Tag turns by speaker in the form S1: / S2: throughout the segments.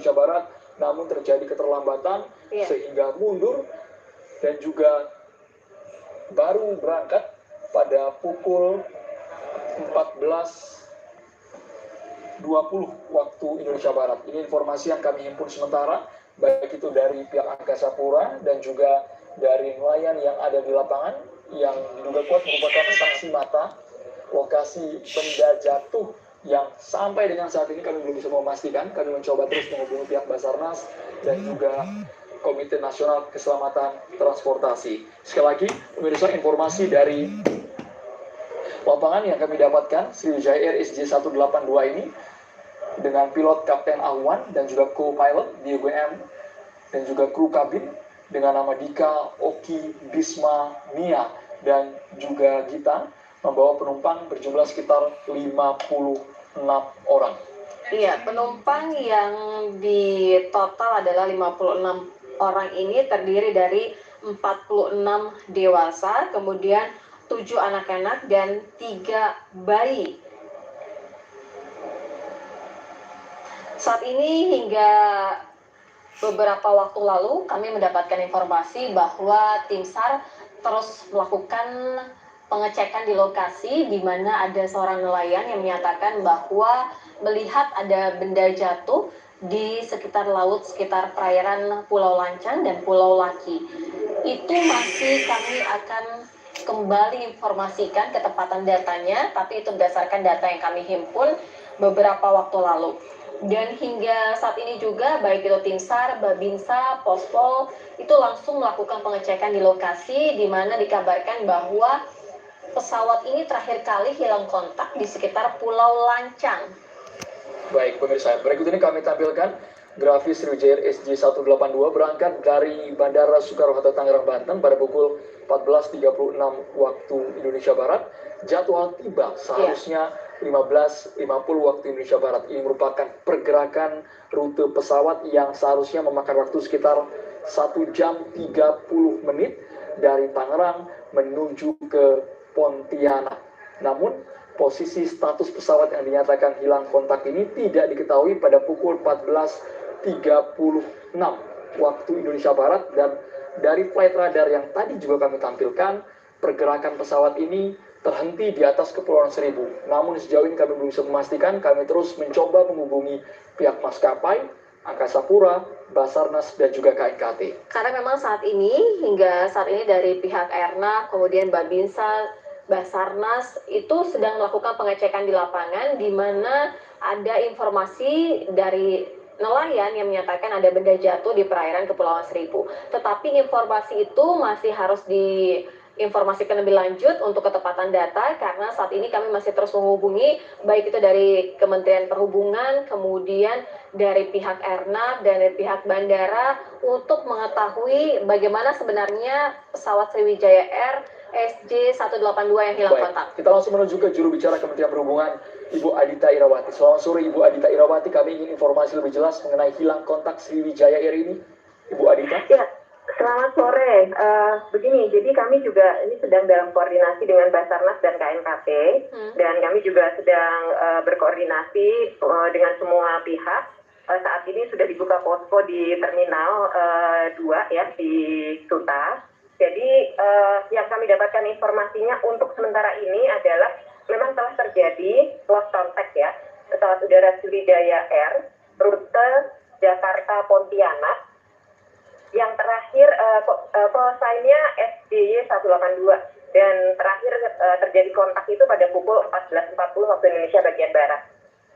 S1: Indonesia Barat, namun terjadi keterlambatan sehingga mundur dan juga baru berangkat pada pukul 14.20 waktu Indonesia Barat. Ini informasi yang kami himpun sementara, baik itu dari pihak Angkasa Pura dan juga dari nelayan yang ada di lapangan yang diduga kuat merupakan saksi mata lokasi benda jatuh yang sampai dengan saat ini kami belum bisa memastikan. Kami mencoba terus menghubungi pihak Basarnas dan juga Komite Nasional Keselamatan Transportasi. Sekali lagi, pemirsa, informasi dari lapangan yang kami dapatkan, Sriwijaya Air SJ182 ini dengan pilot Kapten Ahwan dan juga co-pilot DGM dan juga kru kabin dengan nama Dika, Oki, Bisma, Nia, dan juga Gita membawa penumpang berjumlah sekitar 56 orang.
S2: Iya, penumpang yang di total adalah 56 orang ini terdiri dari 46 dewasa, kemudian 7 anak-anak dan 3 bayi. Saat ini hingga beberapa waktu lalu kami mendapatkan informasi bahwa tim SAR terus melakukan pengecekan di lokasi di mana ada seorang nelayan yang menyatakan bahwa melihat ada benda jatuh di sekitar laut sekitar perairan Pulau Lancang dan Pulau Laki. Itu masih kami akan kembali informasikan ketepatan datanya, tapi itu berdasarkan data yang kami himpun beberapa waktu lalu. Dan hingga saat ini juga baik itu tim SAR, Babinsa, Pospol itu langsung melakukan pengecekan di lokasi di mana dikabarkan bahwa pesawat ini terakhir kali hilang kontak di sekitar Pulau Lancang.
S1: Baik pemirsa, berikut ini kami tampilkan grafis Sriwijaya SJ182 berangkat dari Bandara Soekarno-Hatta Tangerang, Banten pada pukul 14.36 waktu Indonesia Barat. Jadwal tiba seharusnya 15.50 waktu Indonesia Barat. Ini merupakan pergerakan rute pesawat yang seharusnya memakan waktu sekitar 1 jam 30 menit dari Tangerang menuju ke Pontianak. Namun posisi status pesawat yang dinyatakan hilang kontak ini tidak diketahui pada pukul 14.36 waktu Indonesia Barat, dan dari flight radar yang tadi juga kami tampilkan, pergerakan pesawat ini terhenti di atas Kepulauan Seribu. Namun sejauh ini kami belum bisa memastikan. Kami terus mencoba menghubungi pihak maskapai, Angkasa Pura, Basarnas, dan juga KNKT.
S2: Karena memang hingga saat ini dari pihak Airnav, kemudian Babinsa, Basarnas itu sedang melakukan pengecekan di lapangan di mana ada informasi dari nelayan yang menyatakan ada benda jatuh di perairan Kepulauan Seribu. Tetapi informasi itu masih harus diinformasikan lebih lanjut untuk ketepatan data, karena saat ini kami masih terus menghubungi baik itu dari Kementerian Perhubungan, kemudian dari pihak Airnav dan dari pihak bandara untuk mengetahui bagaimana sebenarnya pesawat Sriwijaya Air SJ182 yang hilang kontak.
S1: Kita langsung menuju ke juru bicara Kementerian Perhubungan, Ibu Adita Irawati. Selamat sore Ibu Adita Irawati, kami ingin informasi lebih jelas mengenai hilang kontak Sriwijaya Air ini. Ibu Adita.
S3: Ya, selamat sore. Begini, jadi kami juga ini sedang dalam koordinasi dengan Basarnas dan KNKT, dan kami juga sedang berkoordinasi dengan semua pihak. Saat ini sudah dibuka posko di Terminal 2 ya, di Suta. Jadi yang kami dapatkan informasinya untuk sementara ini adalah memang telah terjadi lost contact ya, pesawat udara Sriwijaya Air rute Jakarta Pontianak yang terakhir call sign-nya SJ182 dan terakhir terjadi kontak itu pada pukul 14.40 waktu Indonesia bagian Barat.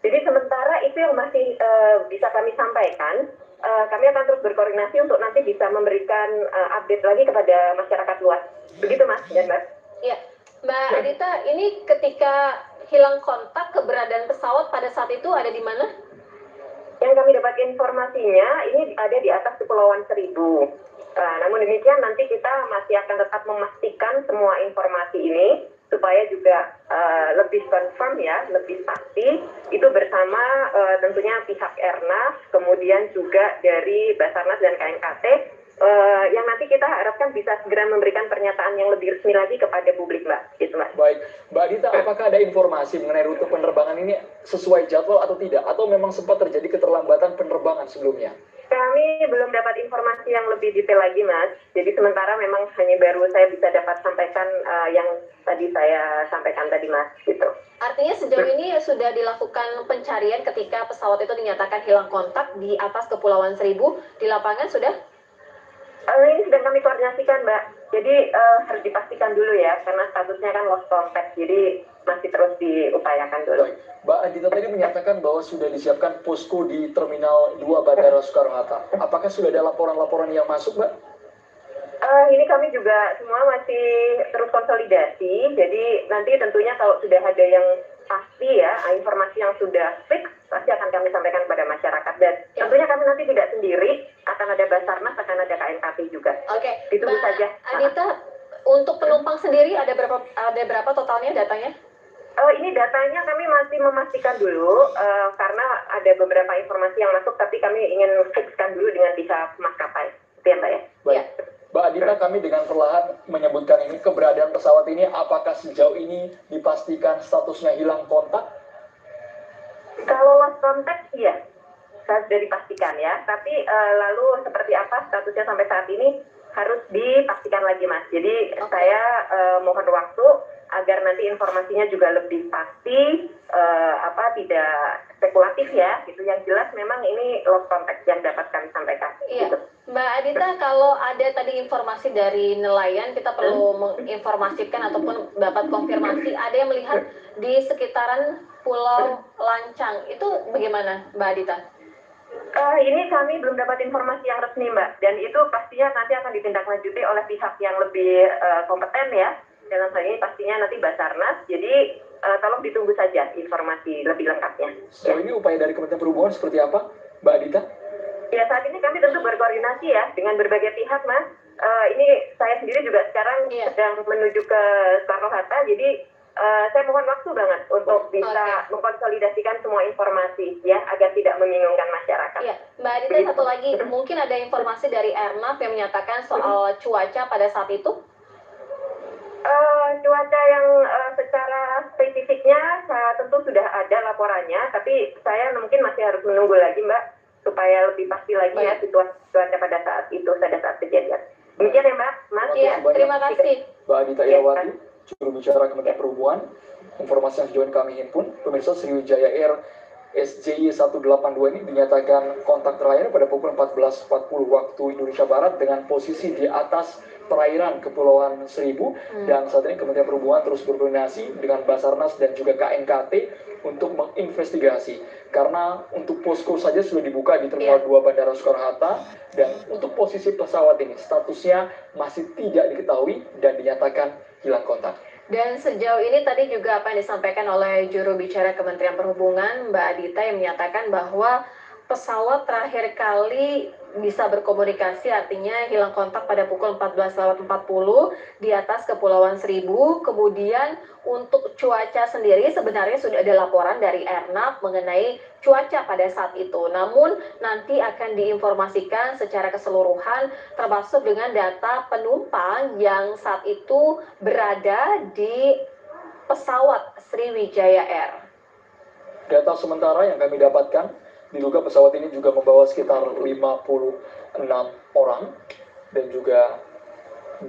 S3: Jadi sementara itu yang masih bisa kami sampaikan. Kami akan terus berkoordinasi untuk nanti bisa memberikan update lagi kepada masyarakat luas. Begitu Mas dan Mbak.
S2: Iya, Mbak Adita, ini ketika hilang kontak, keberadaan pesawat pada saat itu ada di mana?
S3: Yang kami dapat informasinya ini ada di atas Kepulauan Seribu. Namun demikian nanti kita masih akan tetap memastikan semua informasi ini supaya juga lebih confirm ya, lebih pasti itu bersama tentunya pihak Airnav, kemudian juga dari Basarnas dan KNKT yang nanti kita harapkan bisa segera memberikan pernyataan yang lebih resmi lagi kepada publik, Mbak. Gitu, Mbak.
S1: Baik, Mbak Dita, apakah ada informasi mengenai rute penerbangan ini sesuai jadwal atau tidak? Atau memang sempat terjadi keterlambatan penerbangan sebelumnya?
S3: Kami belum dapat informasi yang lebih detail lagi, Mas. Jadi sementara memang hanya baru saya bisa dapat sampaikan yang tadi saya sampaikan tadi, Mas. Gitu.
S2: Artinya sejauh ini sudah dilakukan pencarian ketika pesawat itu dinyatakan hilang kontak di atas Kepulauan Seribu, di lapangan sudah?
S3: Ini sedang kami koordinasikan, Mbak. Jadi harus dipastikan dulu ya, karena statusnya kan lost contact, jadi masih terus diupayakan dulu.
S1: Baik. Mbak Adita tadi menyatakan bahwa sudah disiapkan posko di Terminal 2 Bandara Soekarno-Hatta. Apakah sudah ada laporan-laporan yang masuk, Mbak?
S3: Ini kami juga semua masih terus konsolidasi, jadi nanti tentunya kalau sudah ada yang pasti ya, informasi yang sudah fix, pasti akan kami sampaikan kepada masyarakat. Dan tentunya kami nanti tidak sendiri, akan ada Basarnas, akan ada KNKP juga.
S2: Oke,
S3: Ditunggu
S2: Mbak
S3: saja.
S2: Adita, untuk penumpang sendiri ada berapa totalnya datanya?
S3: Ini datanya kami masih memastikan dulu, karena ada beberapa informasi yang masuk, tapi kami ingin fixkan dulu dengan pihak maskapai. Itu ya, Mbak ya?
S1: Baik.
S2: Ya.
S1: Mbak Adita, kami dengan perlahan menyebutkan ini, keberadaan pesawat ini, apakah sejauh ini dipastikan statusnya hilang kontak?
S3: Kalau lost contact, iya. Sudah dipastikan ya. Tapi lalu seperti apa statusnya sampai saat ini harus dipastikan lagi, Mas. Jadi saya mohon waktu agar nanti informasinya juga lebih pasti, tidak spekulatif ya. Gitu. Yang jelas memang ini lost contact yang dapat kami sampaikan.
S2: Iya.
S3: Gitu.
S2: Mbak Adita, kalau ada tadi informasi dari nelayan, kita perlu menginformasikan ataupun dapat konfirmasi, ada yang melihat di sekitaran Pulau Lancang. Itu bagaimana, Mbak Adita?
S3: Ini kami belum dapat informasi yang resmi, Mbak. Dan itu pastinya nanti akan ditindaklanjuti oleh pihak yang lebih kompeten ya. Dalam hal ini pastinya nanti Basarnas. Jadi tolong ditunggu saja informasi lebih lengkapnya.
S1: Sejauh ini upaya dari Kementerian Perhubungan seperti apa, Mbak Adita?
S3: Ya, saat ini kami tentu berkoordinasi ya dengan berbagai pihak, Mas. Ini saya sendiri juga sekarang sedang menuju ke Soekarno-Hatta, jadi saya mohon waktu banget untuk bisa mengkonsolidasikan semua informasi ya, agar tidak membingungkan masyarakat.
S2: Iya, Mbak Adita, satu lagi, mungkin ada informasi dari Airnav yang menyatakan soal cuaca pada saat itu?
S3: Cuaca yang secara spesifiknya tentu sudah ada laporannya, tapi saya mungkin masih harus menunggu lagi, Mbak, supaya lebih pasti lagi ya situasi cuaca pada saat itu, pada saat kejadian. Demikian ya, Mbak. Mas.
S2: Iya, terima kasih.
S1: Mbak Adita Irawati, juru bicara Kementerian Perhubungan. Informasi yang sejauh ini kami himpun, pemirsa, Sriwijaya Air SJY 182 ini dinyatakan kontak terakhir pada pukul 14.40 waktu Indonesia Barat dengan posisi di atas perairan Kepulauan Seribu. Dan saat ini Kementerian Perhubungan terus berkoordinasi dengan Basarnas dan juga KNKT untuk menginvestigasi. Karena untuk posko saja sudah dibuka di Terminal 2 Bandara Soekarno-Hatta, dan untuk posisi pesawat ini statusnya masih tidak diketahui dan dinyatakan hilang kontak.
S2: Dan sejauh ini tadi juga apa yang disampaikan oleh juru bicara Kementerian Perhubungan, Mbak Adita, yang menyatakan bahwa pesawat terakhir kali bisa berkomunikasi, artinya hilang kontak pada pukul 14.40 di atas Kepulauan Seribu. Kemudian untuk cuaca sendiri sebenarnya sudah ada laporan dari Airnav mengenai cuaca pada saat itu. Namun nanti akan diinformasikan secara keseluruhan termasuk dengan data penumpang yang saat itu berada di pesawat Sriwijaya Air.
S1: Data sementara yang kami dapatkan, diduga pesawat ini juga membawa sekitar 56 orang dan juga 2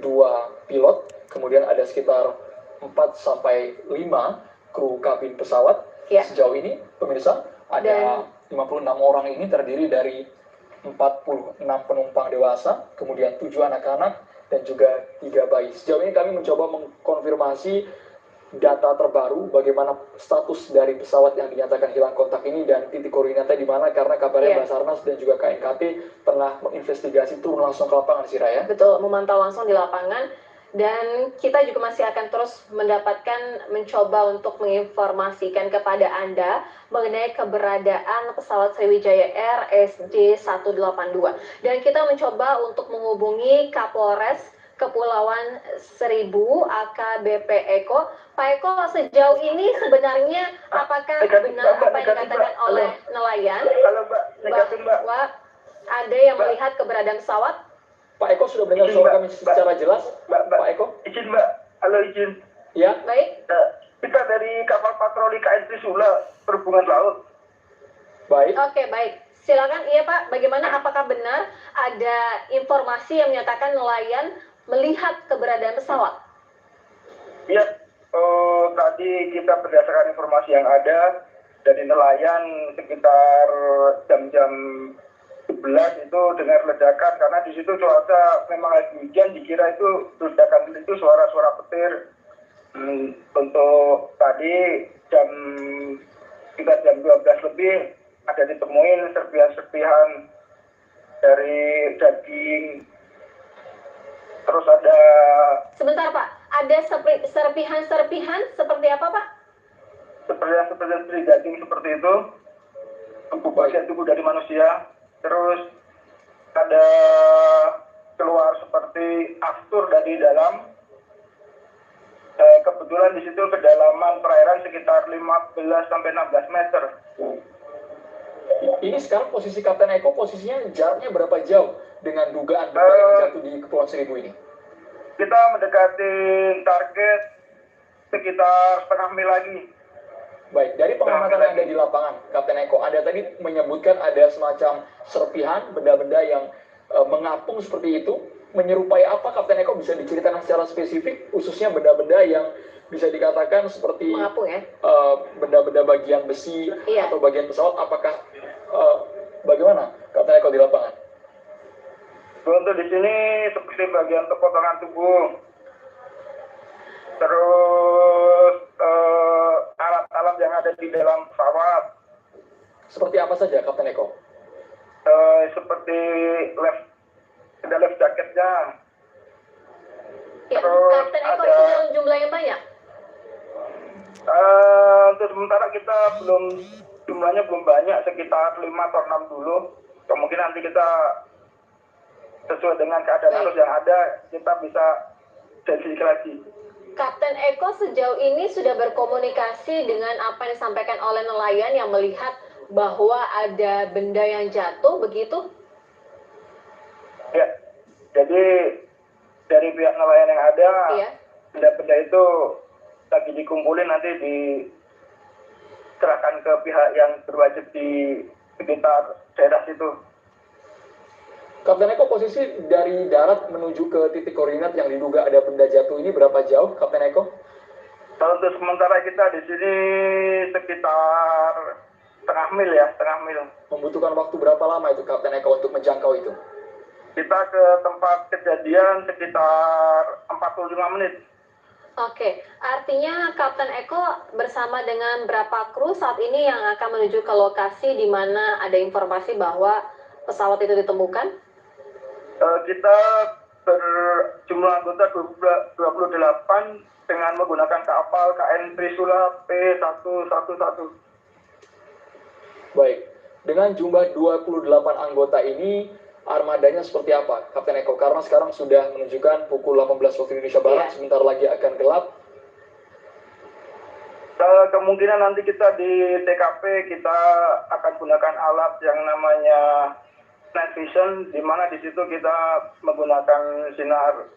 S1: pilot. Kemudian ada sekitar 4-5 kru kabin pesawat. Sejauh ini, pemirsa, ada 56 orang ini terdiri dari 46 penumpang dewasa, kemudian 7 anak-anak, dan juga 3 bayi. Sejauh ini kami mencoba mengkonfirmasi data terbaru bagaimana status dari pesawat yang dinyatakan hilang kontak ini dan titik koordinatnya di mana, karena kabarnya Basarnas dan juga KNKT tengah menginvestigasi, turun langsung ke lapangan, sih Raya.
S2: Betul, memantau langsung di lapangan, dan kita juga masih akan terus mencoba untuk menginformasikan kepada Anda mengenai keberadaan pesawat Sriwijaya Air SJ182. Dan kita mencoba untuk menghubungi Kapolres Kepulauan Seribu AKBP Eko. Pak Eko, sejauh ini sebenarnya apakah benar apa yang dikatakan oleh nelayan bahwa ada yang melihat keberadaan pesawat?
S1: Pak Eko sudah mendengar suara kami secara jelas? Pak Eko?
S4: Izin Mbak, halo izin.
S1: Ya.
S2: Baik.
S4: Kita dari kapal patroli KN Trisula Perhubungan Laut.
S1: Baik.
S2: Oke, baik. Silakan, iya Pak, bagaimana, apakah benar ada informasi yang menyatakan nelayan melihat keberadaan pesawat?
S4: Iya, tadi kita berdasarkan informasi yang ada dari nelayan sekitar jam-jam 11 itu dengar ledakan, karena di situ cuaca memang lagi hujan, dikira itu ledakan itu suara-suara petir. Untuk tadi kita jam 12 lebih ada ditemuin serpihan-serpihan dari daging, terus ada
S2: Sebentar Pak, ada serpihan-serpihan seperti apa Pak?
S4: seperti daging seperti itu, bagian tubuh dari manusia, terus ada keluar seperti aftur dari dalam. Kebetulan di situ kedalaman perairan sekitar 15 sampai 16 meter.
S1: Ini sekarang posisi Kapten Eko, posisinya jaraknya berapa jauh dengan dugaan benda yang jatuh di Kepulauan Seribu ini?
S4: Kita mendekati target sekitar setengah mil lagi.
S1: Baik, dari pengamatan yang ada di lapangan, Kapten Eko, Anda tadi menyebutkan ada semacam serpihan, benda-benda yang mengapung seperti itu. Menyerupai apa, Kapten Eko, bisa diceritakan secara spesifik, khususnya benda-benda yang bisa dikatakan seperti
S2: Mengapung ya?
S1: Benda-benda bagian besi
S2: Iya.
S1: atau bagian pesawat, apakah bagaimana, Kapten Eko, di lapangan?
S4: Untuk di sini seperti bagian potongan tubuh, terus alat-alat yang ada di dalam pesawat,
S1: Seperti apa saja, Kapten Eko?
S4: seperti life jaketnya.
S2: Ya,
S4: Terus
S2: Kapten Eko
S4: ada-
S2: itu dalam jumlah yang banyak?
S4: Untuk sementara kita jumlahnya belum banyak, sekitar 5 atau 6 dulu. Kemungkinan nanti kita sesuai dengan keadaan arus yang ada, kita bisa jadi lagi.
S2: Kapten Eko sejauh ini sudah berkomunikasi dengan apa yang disampaikan oleh nelayan yang melihat bahwa ada benda yang jatuh, begitu?
S4: Ya, jadi dari pihak nelayan yang ada,
S2: Iya.
S4: benda-benda itu lagi dikumpulin, nanti diserahkan ke pihak yang berwajib di sekitar daerah situ.
S1: Kapten Eko, posisi dari darat menuju ke titik koordinat yang diduga ada benda jatuh ini berapa jauh, Kapten Eko?
S4: Kalau untuk sementara kita di sini sekitar setengah mil ya, setengah mil.
S1: Membutuhkan waktu berapa lama itu, Kapten Eko, untuk menjangkau itu?
S4: Kita ke tempat kejadian sekitar 45 menit.
S2: Oke, artinya Kapten Eko bersama dengan berapa kru saat ini yang akan menuju ke lokasi di mana ada informasi bahwa pesawat itu ditemukan?
S4: Kita berjumlah anggota 28 dengan menggunakan kapal KN Trisula P111.
S1: Baik, dengan jumlah 28 anggota ini, armadanya seperti apa, Kapten Eko? Karena sekarang sudah menunjukkan pukul 18 waktu Indonesia Barat,
S2: Iya.
S1: sebentar lagi akan gelap.
S4: Kemungkinan nanti kita di TKP kita akan gunakan alat yang namanya night vision, di mana di situ kita menggunakan sinar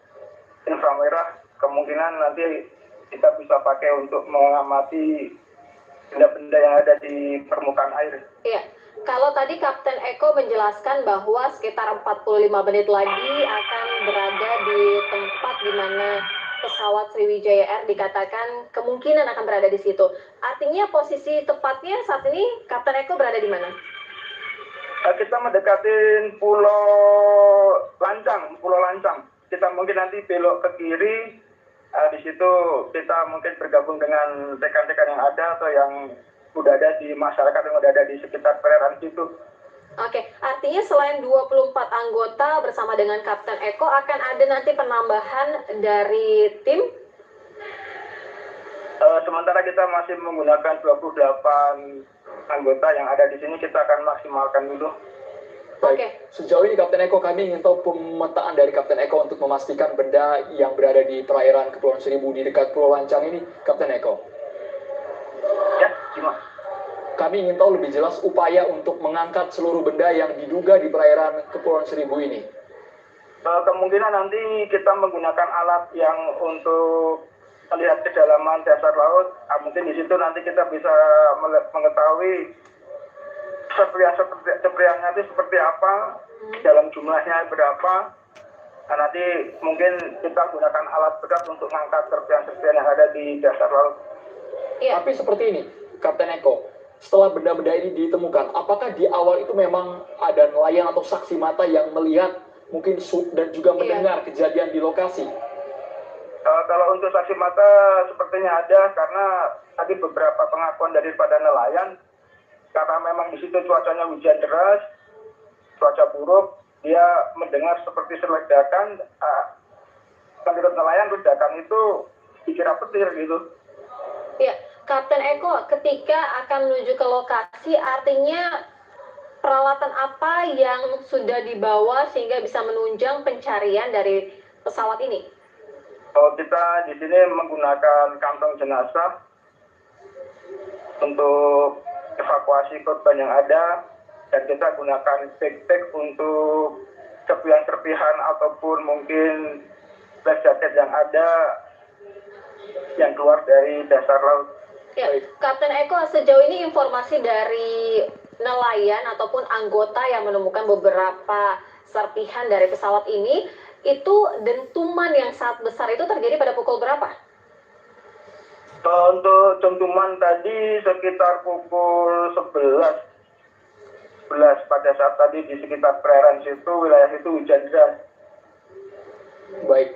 S4: inframerah. Kemungkinan nanti kita bisa pakai untuk mengamati benda-benda yang ada di permukaan air.
S2: Iya, kalau tadi Kapten Eko menjelaskan bahwa sekitar 45 menit lagi akan berada di tempat di mana pesawat Sriwijaya Air dikatakan kemungkinan akan berada di situ. Artinya posisi tepatnya saat ini Kapten Eko berada di mana?
S4: Kita mendekatin Pulau Lancang. Kita mungkin nanti belok ke kiri. Di situ kita mungkin bergabung dengan rekan-rekan yang ada atau yang udah ada di masyarakat yang udah ada di sekitar perairan situ.
S2: Oke, artinya selain 24 anggota bersama dengan Kapten Eko akan ada nanti penambahan dari tim?
S4: Sementara kita masih menggunakan 28 anggota yang ada di sini, kita akan maksimalkan dulu.
S1: Baik,
S2: Oke.
S1: sejauh ini Kapten Eko, kami ingin tahu pemetaan dari Kapten Eko untuk memastikan benda yang berada di perairan Kepulauan Seribu di dekat Pulau Lancang ini, Kapten Eko.
S4: Ya, gimana?
S1: Kami ingin tahu lebih jelas upaya untuk mengangkat seluruh benda yang diduga di perairan Kepulauan Seribu ini.
S4: Kemungkinan nanti kita menggunakan alat yang untuk melihat kedalaman dasar laut. Mungkin di situ nanti kita bisa mengetahui serpihannya itu seperti apa, dalam jumlahnya berapa. Nah, nanti mungkin kita gunakan alat berat untuk mengangkat serpihan-serpihan yang ada di dasar laut.
S2: Iya.
S1: Tapi seperti ini, Kapten Eko, setelah benda-benda ini ditemukan, apakah di awal itu memang ada nelayan atau saksi mata yang melihat mungkin dan juga mendengar kejadian di lokasi?
S4: Kalau untuk saksi mata sepertinya ada, karena tadi beberapa pengakuan daripada nelayan, karena memang di situ cuacanya hujan deras, cuaca buruk, dia mendengar seperti seledakan. Menurut nelayan, ledakan itu dikira petir gitu.
S2: Ya, Kapten Eko, ketika akan menuju ke lokasi, artinya peralatan apa yang sudah dibawa sehingga bisa menunjang pencarian dari pesawat ini?
S4: Kita di sini menggunakan kantong jenazah untuk evakuasi korban yang ada, dan kita gunakan backpack untuk serpihan-serpihan ataupun mungkin life jacket yang ada yang keluar dari dasar laut.
S2: Ya, Kapten Eko, sejauh ini informasi dari nelayan ataupun anggota yang menemukan beberapa serpihan dari pesawat ini, itu dentuman yang sangat besar itu terjadi pada pukul berapa?
S4: Untuk dentuman tadi sekitar pukul 11 pada saat tadi di sekitar perairan situ, wilayah itu hujan deras.
S1: Baik,